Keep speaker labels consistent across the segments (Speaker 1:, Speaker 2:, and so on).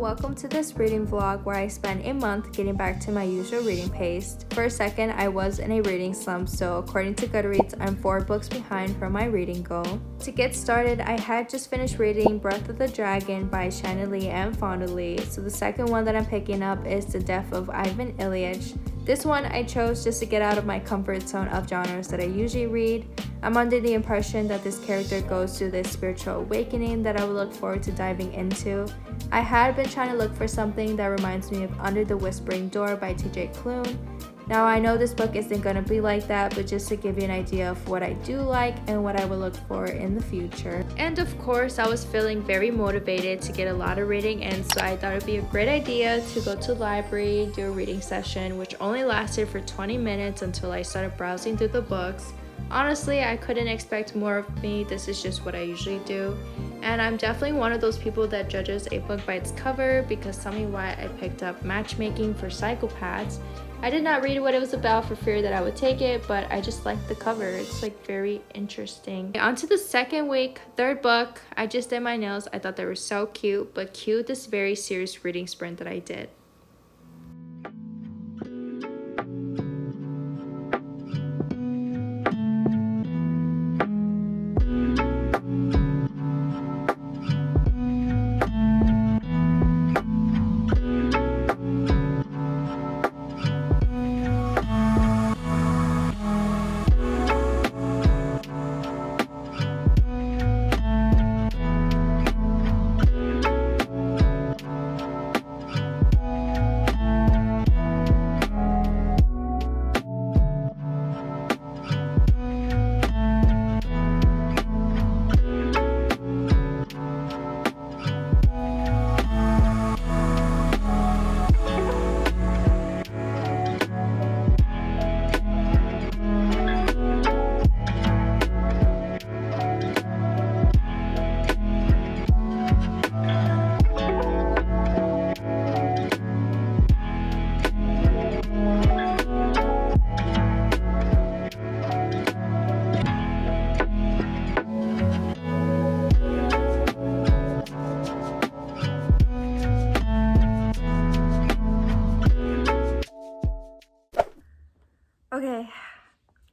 Speaker 1: welcome to this reading vlog where I spent a month getting back to my usual reading pace. For a second, I was in a reading slump, so according to Goodreads, I'm 4 books behind from my reading goal. To get started, I had just finished reading Breath of the Dragon by Shannon Lee and Fonda Lee, so the second one that I'm picking up is The Death of Ivan Ilyich. This one I chose just to get out of my comfort zone of genres that I usually read. I'm under the impression that this character goes through this spiritual awakening that I would look forward to diving into. I had been trying to look for something that reminds me of Under the Whispering Door by TJ Klune. Now I know this book isn't going to be like that, but just to give you an idea of what I do like and what I will look for in the future. And of course, I was feeling very motivated to get a lot of reading in, so I thought it would be a great idea to go to the library, do a reading session, which only lasted for 20 minutes until I started browsing through the books. Honestly, I couldn't expect more of me. This is just what I usually do. And I'm definitely one of those people that judges a book by its cover, because tell me why I picked up Matchmaking for Psychopaths. I did not read what it was about for fear that I would take it, but I just liked the cover. It's like very interesting. On to the second week, third book. I just did my nails. I thought they were so cute, but cue this very serious reading sprint that I did. Okay,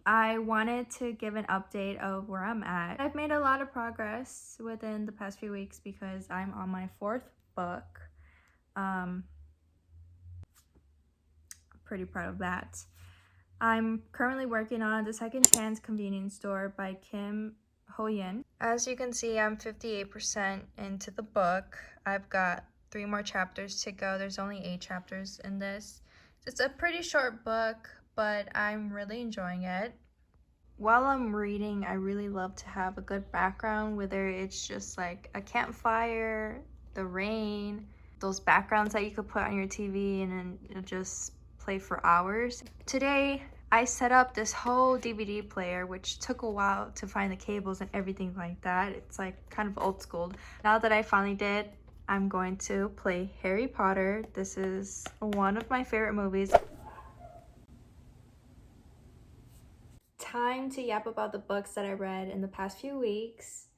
Speaker 1: I wanted to give an update of where I'm at. I've made a lot of progress within the past few weeks because I'm on my 4th book. Pretty proud of that. I'm currently working on The Second Chance Convenience Store by Kim Ho-yin. As you can see, I'm 58% into the book. I've got 3 more chapters to go. There's only 8 chapters in this. It's a pretty short book, but I'm really enjoying it. While I'm reading, I really love to have a good background, whether it's just like a campfire, the rain, those backgrounds that you could put on your TV and then it'll just play for hours. Today, I set up this whole DVD player, which took a while to find the cables and everything like that. It's like kind of old school. Now that I finally did, I'm going to play Harry Potter. This is one of my favorite movies. Time to yap about the books that I read in the past few weeks.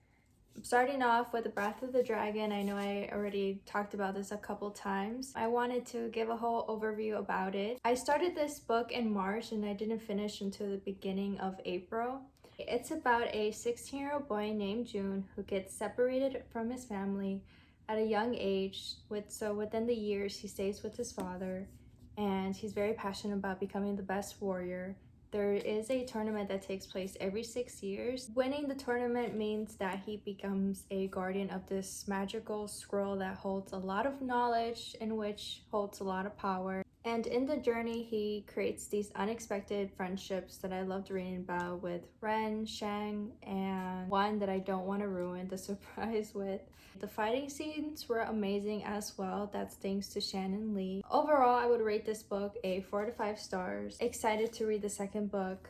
Speaker 1: Starting off with The Breath of the Dragon. I know I already talked about this a couple times. I wanted to give a whole overview about it. I started this book in March and I didn't finish until the beginning of April. It's about a 16-year-old boy named June who gets separated from his family at a young age. Within the years, he stays with his father and he's very passionate about becoming the best warrior. There is a tournament that takes place every 6 years. Winning the tournament means that he becomes a guardian of this magical scroll that holds a lot of knowledge and which holds a lot of power. And in the journey, he creates these unexpected friendships that I loved reading about with Ren, Shang, and one that I don't want to ruin the surprise with. The fighting scenes were amazing as well. That's thanks to Shannon Lee. Overall, I would rate this book a 4 to 5 stars. Excited to read the second book.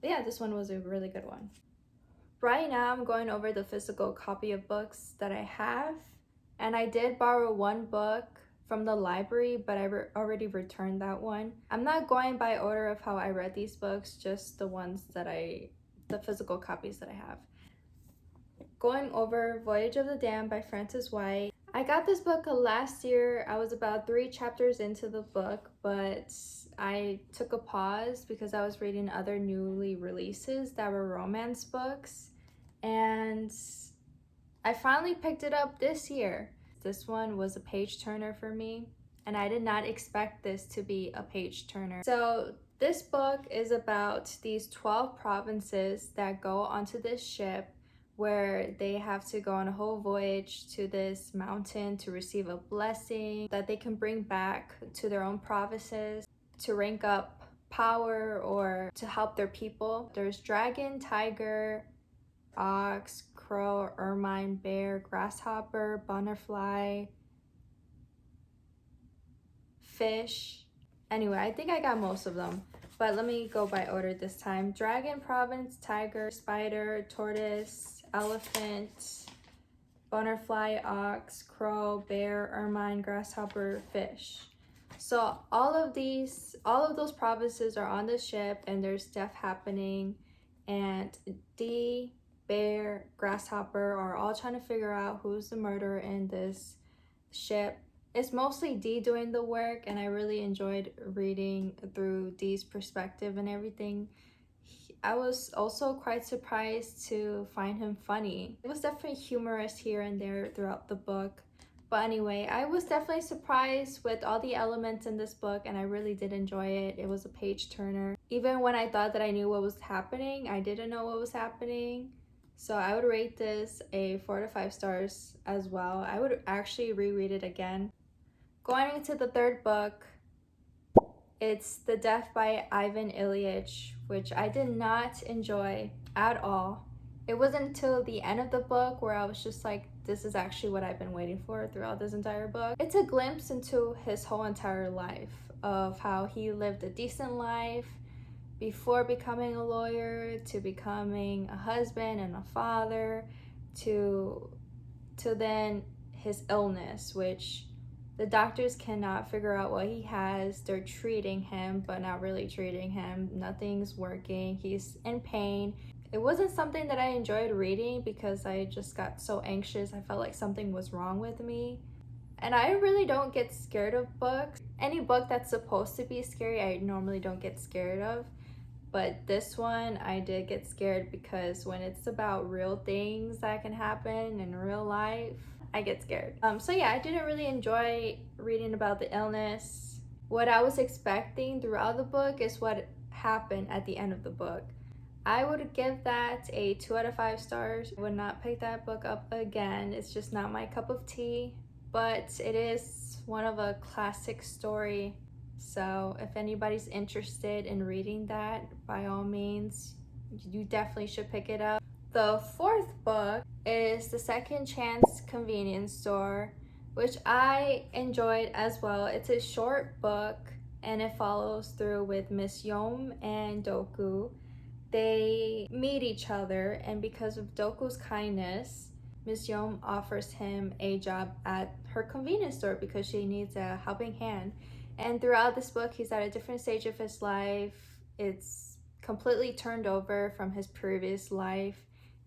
Speaker 1: But yeah, this one was a really good one. Right now, I'm going over the physical copy of books that I have. And I did borrow one book from the library, but I already returned that one. I'm not going by order of how I read these books, just the physical copies that I have. Going over Voyage of the Damned by Frances White. I got this book last year. I was about 3 chapters into the book, but I took a pause because I was reading other newly releases that were romance books, and I finally picked it up this year. This one was a page turner for me, and I did not expect this to be a page turner. So this book is about these 12 provinces that go onto this ship where they have to go on a whole voyage to this mountain to receive a blessing that they can bring back to their own provinces to rank up power or to help their people. There's dragon, tiger, ox, crow, ermine, bear, grasshopper, butterfly, fish. Anyway, I think I got most of them, but let me go by order this time. Dragon province, tiger, spider, tortoise, elephant, butterfly, ox, crow, bear, ermine, grasshopper, fish. So all of those provinces are on the ship, and there's death happening, and D, bear, grasshopper are all trying to figure out who's the murderer in this ship. It's mostly D doing the work, and I really enjoyed reading through D's perspective and everything. I was also quite surprised to find him funny. It was definitely humorous here and there throughout the book. But anyway, I was definitely surprised with all the elements in this book, and I really did enjoy it. It was a page turner. Even when I thought that I knew what was happening, I didn't know what was happening. So I would rate this a 4 to 5 stars as well. I would actually reread it again. Going into the third book, it's The Death by Ivan Ilyich, which I did not enjoy at all. It wasn't until the end of the book where I was just like, this is actually what I've been waiting for throughout this entire book. It's a glimpse into his whole entire life, of how he lived a decent life before becoming a lawyer, to becoming a husband and a father, to then his illness, which the doctors cannot figure out what he has. They're treating him, but not really treating him. Nothing's working. He's in pain. It wasn't something that I enjoyed reading because I just got so anxious. I felt like something was wrong with me. And I really don't get scared of books. Any book that's supposed to be scary, I normally don't get scared of. But this one, I did get scared because when it's about real things that can happen in real life, I get scared. So yeah, I didn't really enjoy reading about the illness. What I was expecting throughout the book is what happened at the end of the book. I would give that a 2 out of 5 stars. I would not pick that book up again. It's just not my cup of tea, but it is one of a classic story. So if anybody's interested in reading that, by all means, you definitely should pick it up. The fourth book is The Second Chance Convenience Store, which I enjoyed as well. It's a short book, and it follows through with Miss Yom and Doku. They meet each other, and because of Doku's kindness, Miss Yom offers him a job at her convenience store because she needs a helping hand. And throughout this book, he's at a different stage of his life. It's completely turned over from his previous life,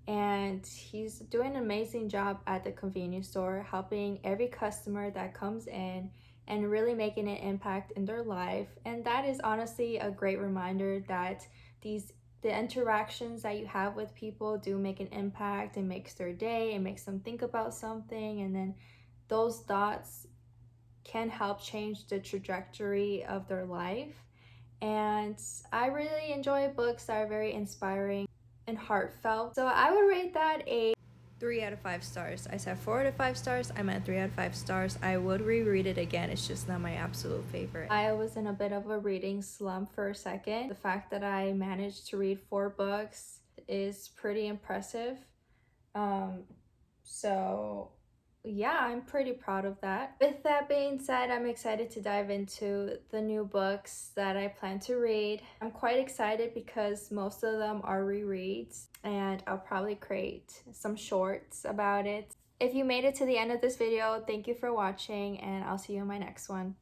Speaker 1: and he's doing an amazing job at the convenience store, helping every customer that comes in and really making an impact in their life. And that is honestly a great reminder that the interactions that you have with people do make an impact. It makes their day, it makes them think about something, and then those thoughts can help change the trajectory of their life. And I really enjoy books that are very inspiring and heartfelt. So I would rate that a 3 out of 5 stars. I said 4 out of 5 stars. I meant 3 out of 5 stars. I would reread it again. It's just not my absolute favorite. I was in a bit of a reading slump for a second. The fact that I managed to read 4 books is pretty impressive. So yeah, I'm pretty proud of that. With that being said, I'm excited to dive into the new books that I plan to read. I'm quite excited because most of them are rereads, and I'll probably create some shorts about it. If you made it to the end of this video, thank you for watching, and I'll see you in my next one.